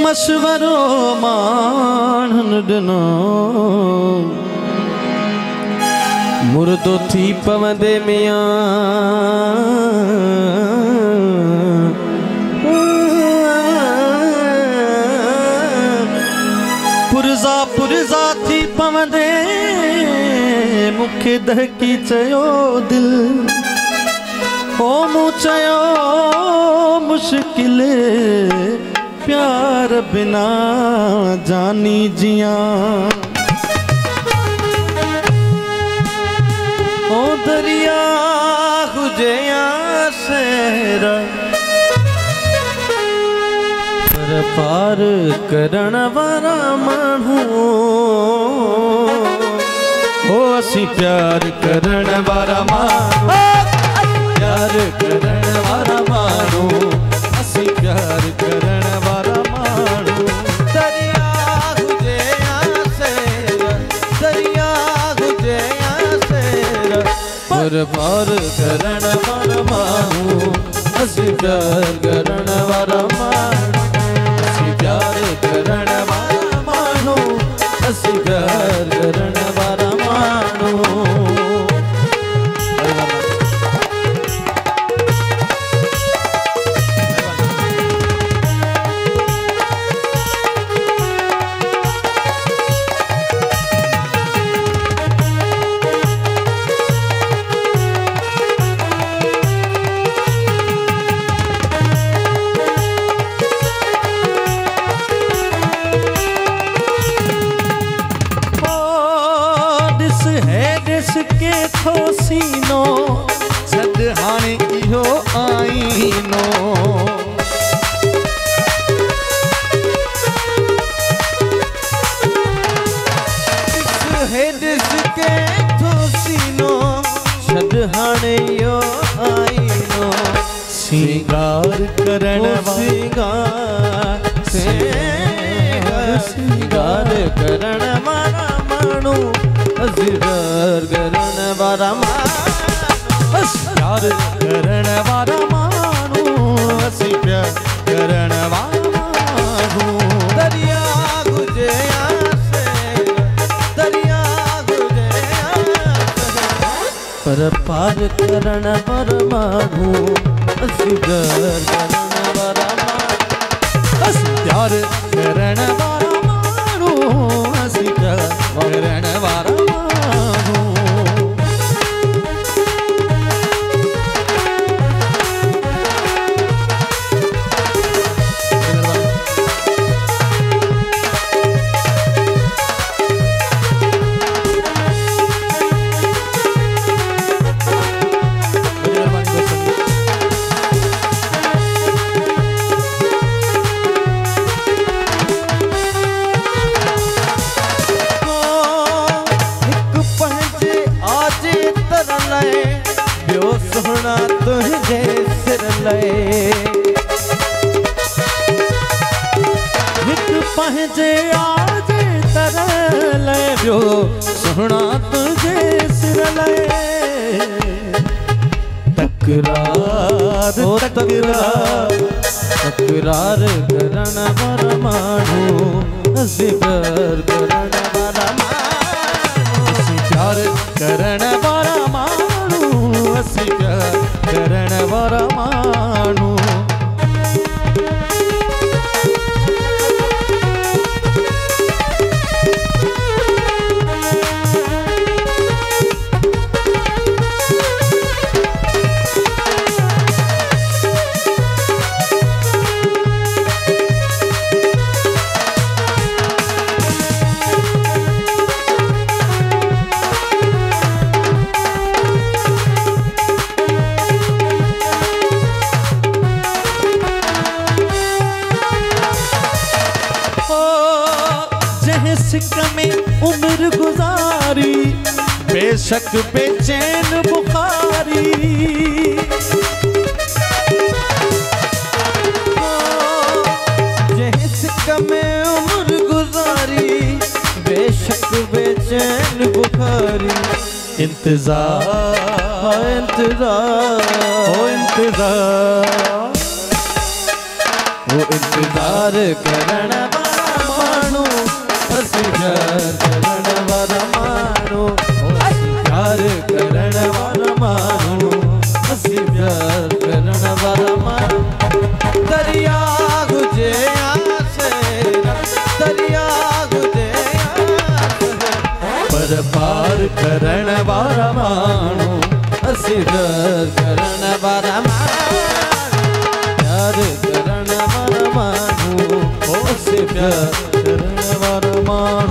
मशवरो मानन दिनो मुर्दो थी पवंदे मियां पुरजा पुरजा थी पवंदे मुखे दहकी चयो दिल हो मूं चयो मुश्किल प्यार बिना जानी जिया ओ दरिया हुजे या सेरा पर पार करण वारा मानू हो असी प्यार करण वारा मानू प्यार करण वारा मानू असी प्यार करण वारा मानू दरिया हुजे या सेरा दरिया हुजे या सेरा पर पार करण वारा मानू असी प्यार करण वारा मानू असी प्यार करण वारा मानू असी प्यार करण वारा मानू के खोसीनो छद हाने इहो आईनो हेडिस के खोसीनो छद हाने इहो आईनो सिंगार करण सिंगार सिंगार करण वारा मानू प्यार करण वारा मानू प्यार करण वारा मानू असी प्यार करण वारा मानू दरिया गुजे से दरिया गुजे पर पार करण वारा मानू असी प्यार करण वारा मानू असी प्यार करण वारा मानू असी प्यार करण वारा सोहना तुझे सिर लए हिक पंहिंजे आजे तरह लए बियो सोहना तुझे सिर लए तकरार तकरार तकरार करण वारा मानू असी प्यार करण वारा मानू असी प्यार करण वारा मानू असी प्यार करण वारा मानू सिक में उम्र गुजारी बेशक बेचैन बुखारी सिक में उम्र गुजारी बेशक बेचैन बुखारी इंतजार इंतजार हो इंतजार वो इंतजार करण वाला मानू असी प्यार करण वाला मानू प्यार करण वाला मानू असी प्यार करण वाला मानू दरिया गुजे आसे दरिया गुजे आसे पर पार करण वाला मानू असी प्यार करण वाला मानू प्यार करण वाला मानू असी प्यार करण वाला मानू